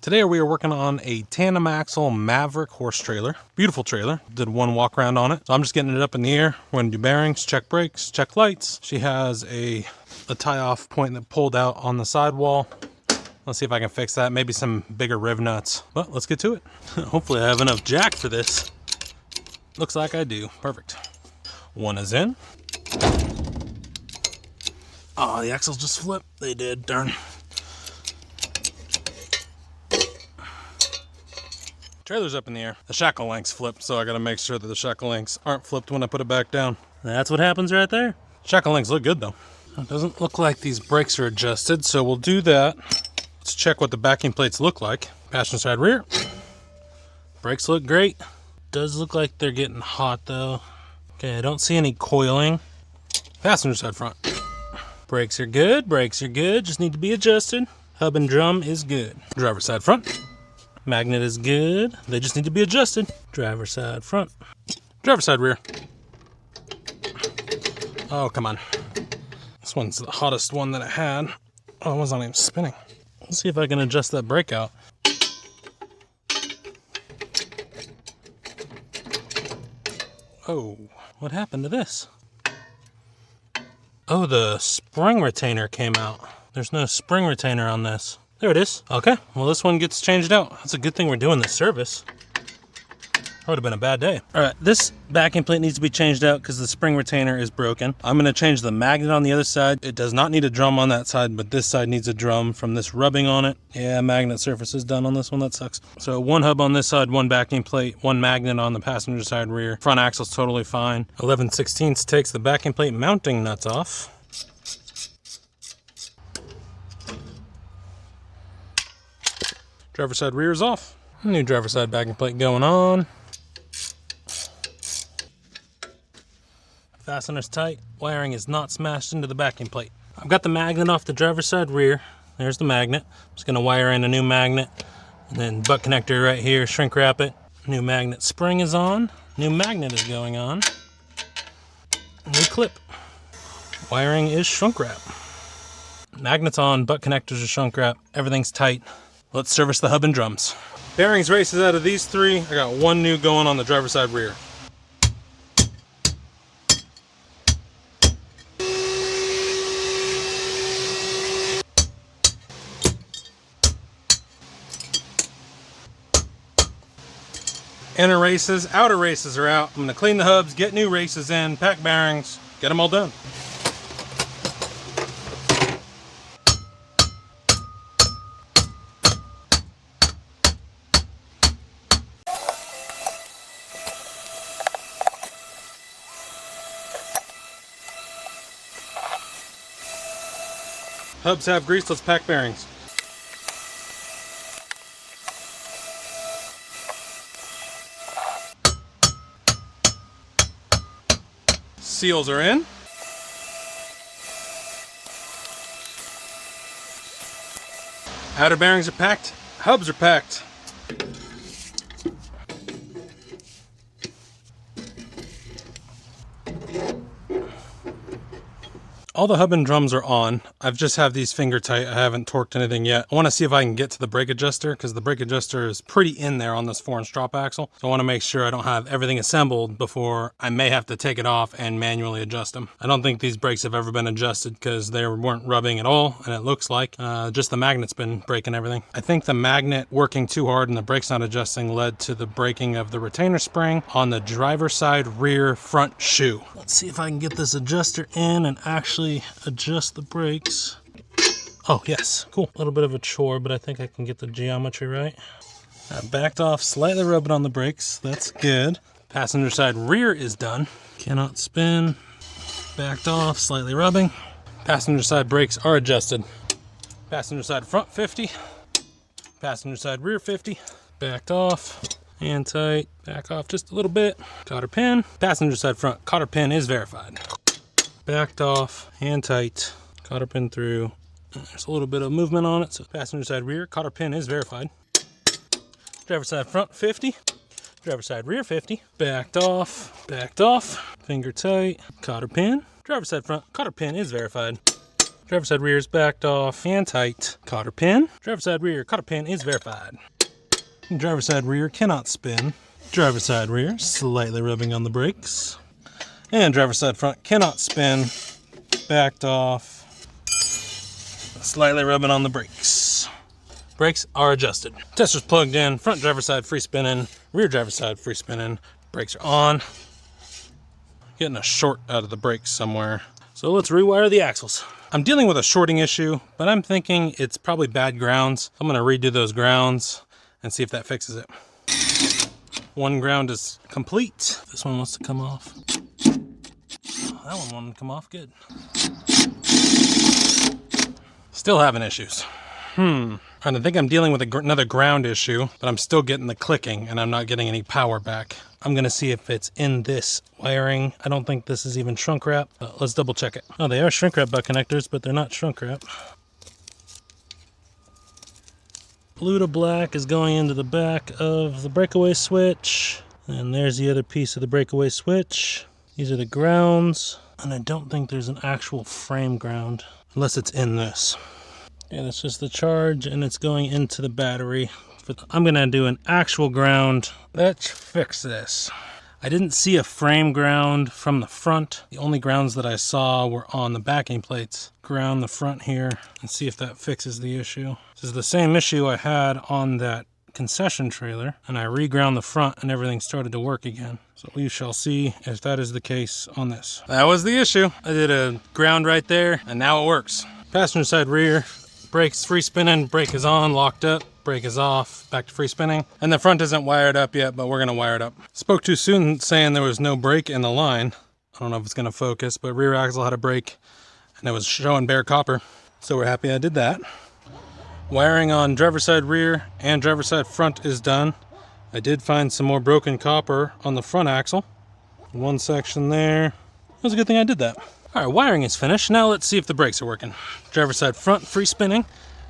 Today we are working on a tandem axle Maverick horse trailer. Beautiful trailer. Did one walk around on it. So I'm just getting it up in the air. We're gonna do bearings, check brakes, check lights. She has a tie off point that pulled out on the sidewall. Let's see if I can fix that. Maybe some bigger riv nuts. But let's get to it. Hopefully I have enough jack for this. Looks like I do. Perfect. One is in. Oh, the axles just flipped. They did, darn. Trailer's up in the air. The shackle links flipped, so I gotta make sure that the shackle links aren't flipped when I put it back down. That's what happens right there. Shackle links look good though. It doesn't look like these brakes are adjusted, so we'll do that. Let's check what the backing plates look like. Passenger side rear. Brakes look great. Does look like they're getting hot though. Okay, I don't see any coiling. Passenger side front. Brakes are good, just need to be adjusted. Hub and drum is good. Driver side front. Magnet is good, they just need to be adjusted. Driver side front. Driver side rear. Oh, come on. This one's the hottest one that I had. Oh, it wasn't even spinning. Let's see if I can adjust that brake out. Oh, what happened to this? Oh, the spring retainer came out. There's no spring retainer on this. There it is. Okay, well this one gets changed out. That's a good thing we're doing this service. That would have been a bad day. All right, this backing plate needs to be changed out because the spring retainer is broken. I'm gonna change the magnet on the other side. It does not need a drum on that side, but this side needs a drum from this rubbing on it. Yeah, magnet surface is done on this one, that sucks. So one hub on this side, one backing plate, one magnet on the passenger side rear. Front axle's totally fine. 11/16 takes the backing plate mounting nuts off. Driver side rear is off. New driver side backing plate going on. Fastener's tight. Wiring is not smashed into the backing plate. I've got the magnet off the driver side rear. There's the magnet. I'm just gonna wire in a new magnet. And then butt connector right here, shrink wrap it. New magnet spring is on. New magnet is going on. New clip. Wiring is shrink wrap. Magnets on, butt connectors are shrink wrap. Everything's tight. Let's service the hub and drums. Bearings races out of these three. I got one new going on the driver's side rear. Inner races, outer races are out. I'm gonna clean the hubs, get new races in, pack bearings, get them all done. Hubs have grease, let's pack bearings. Seals are in. Outer bearings are packed, hubs are packed. All the hub and drums are on. I've just have these finger tight. I haven't torqued anything yet. I want to see if I can get to the brake adjuster because the brake adjuster is pretty in there on this 4-inch drop axle. So I want to make sure I don't have everything assembled before I may have to take it off and manually adjust them. I don't think these brakes have ever been adjusted because they weren't rubbing at all, and it looks like just the magnet's been breaking everything. I think the magnet working too hard and the brakes not adjusting led to the breaking of the retainer spring on the driver's side rear front shoe. Let's see if I can get this adjuster in and actually adjust the brakes. Oh yes, cool. A little bit of a chore, but I think I can get the geometry right. I backed off, slightly rubbing on the brakes. That's good. Passenger side rear is done. Cannot spin. Backed off, slightly rubbing. Passenger side brakes are adjusted. Passenger side front 50. Passenger side rear 50. Backed off and tight. Back off just a little bit. Cotter pin. Passenger side front cotter pin is verified. Backed off and tight. Cotter pin through. There's a little bit of movement on it, so passenger side rear cotter pin is verified. Driver side front 50. Driver side rear 50. Backed off. Backed off. Finger tight. Cotter pin. Driver side front cotter pin is verified. Driver side rear is backed off and tight. Cotter pin. Driver side rear cotter pin is verified. Driver side rear cannot spin. Driver side rear slightly rubbing on the brakes. And driver side front cannot spin. Backed off. Slightly rubbing on the brakes. Brakes are adjusted. Tester's plugged in. Front driver side free spinning. Rear driver side free spinning. Brakes are on. Getting a short out of the brakes somewhere. So let's rewire the axles. I'm dealing with a shorting issue, but I'm thinking it's probably bad grounds. I'm gonna redo those grounds and see if that fixes it. One ground is complete. This one wants to come off. Oh, that one wanted to come off, good. Still having issues. I think I'm dealing with another ground issue, but I'm still getting the clicking and I'm not getting any power back. I'm gonna see if it's in this wiring. I don't think this is even shrunk wrap, but let's double check it. Oh, they are shrink wrap butt connectors, but they're not shrunk wrap. Blue to black is going into the back of the breakaway switch. And there's the other piece of the breakaway switch. These are the grounds. And I don't think there's an actual frame ground, unless it's in this. And it's just the charge and it's going into the battery. I'm gonna do an actual ground. Let's fix this. I didn't see a frame ground from the front. The only grounds that I saw were on the backing plates. Ground the front here and see if that fixes the issue. This is the same issue I had on that concession trailer, and I reground the front and everything started to work again. So we shall see if that is the case on this. That was the issue. I did a ground right there and now it works. Passenger side rear, brakes free spinning, brake is on, locked up. Brake is off, back to free spinning. And the front isn't wired up yet, but we're gonna wire it up. Spoke too soon saying there was no brake in the line. I don't know if it's gonna focus, but rear axle had a brake and it was showing bare copper. So we're happy I did that. Wiring on driver side rear and driver side front is done. I did find some more broken copper on the front axle. One section there. It was a good thing I did that. All right, wiring is finished. Now let's see if the brakes are working. Driver side front, free spinning.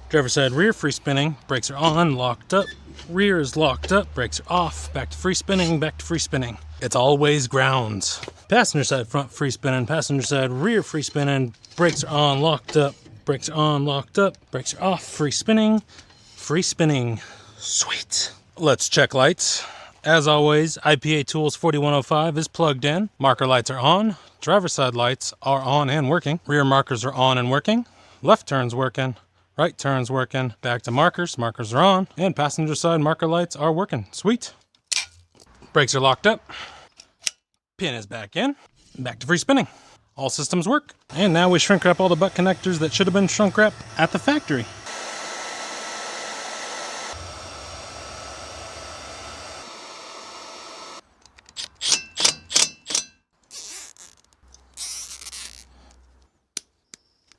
Driver side rear, free spinning. Brakes are on, locked up. Rear is locked up, brakes are off. Back to free spinning, back to free spinning. It's always grounds. Passenger side front, free spinning. Passenger side rear, free spinning. Brakes are on, locked up. Brakes are on, locked up. Brakes are off, free spinning. Free spinning. Sweet. Let's check lights. As always, IPA Tools 4105 is plugged in. Marker lights are on. Driver side lights are on and working. Rear markers are on and working. Left turn's working. Right turn's working. Back to markers. Markers are on. And passenger side marker lights are working. Sweet. Brakes are locked up. Pin is back in. Back to free spinning. All systems work. And now we shrink wrap all the butt connectors that should have been shrunk wrapped at the factory.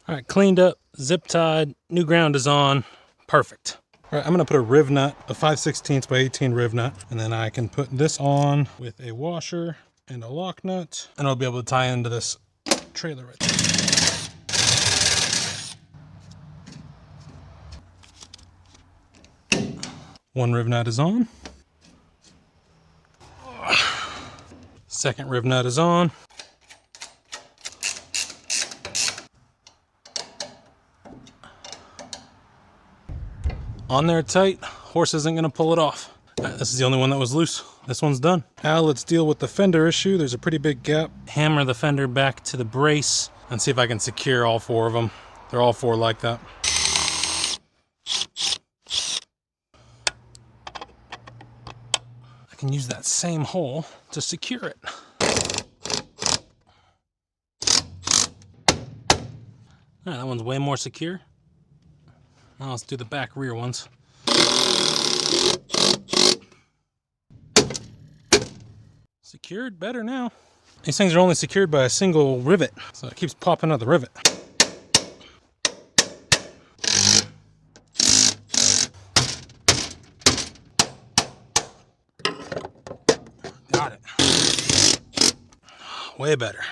All right, cleaned up, zip tied, new ground is on, perfect. All right, I'm gonna put a riv nut, a 5/16 by 18 riv nut, and then I can put this on with a washer and a lock nut, and I'll be able to tie into this trailer right there. One riv nut is on. Second riv nut is on. On there tight, horse isn't gonna pull it off. This is the only one that was loose. This one's done. Now let's deal with the fender issue. There's a pretty big gap. Hammer the fender back to the brace and see if I can secure all four of them. They're all four like that. I can use that same hole to secure it. All right, that one's way more secure. Now let's do the back rear ones. Secured better now. These things are only secured by a single rivet, so it keeps popping out the rivet. Got it. Way better.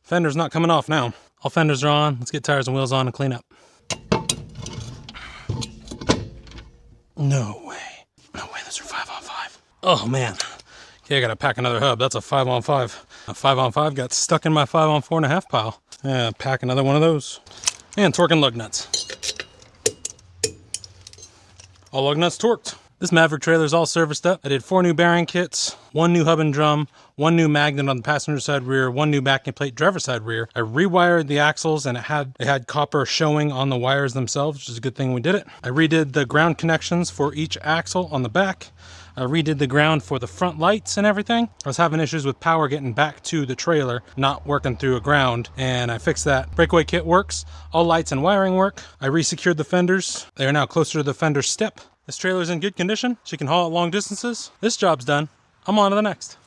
Fender's not coming off now. All fenders are on. Let's get tires and wheels on and clean up. No way. No way, those are 5-on-5. Oh man. Okay, I gotta pack another hub. That's a 5-on-5. A 5-on-5 got stuck in my 5-on-4.5 pile. Yeah, pack another one of those. And torquing lug nuts. All lug nuts torqued. This Maverick trailer is all serviced up. I did 4 new bearing kits, 1 new hub and drum, 1 new magnet on the passenger side rear, 1 new backing plate driver side rear. I rewired the axles and it had copper showing on the wires themselves, which is a good thing we did it. I redid the ground connections for each axle on the back. I redid the ground for the front lights and everything. I was having issues with power getting back to the trailer, not working through a ground, and I fixed that. Breakaway kit works. All lights and wiring work. I resecured the fenders. They are now closer to the fender step. This trailer is in good condition. She can haul it long distances. This job's done. I'm on to the next.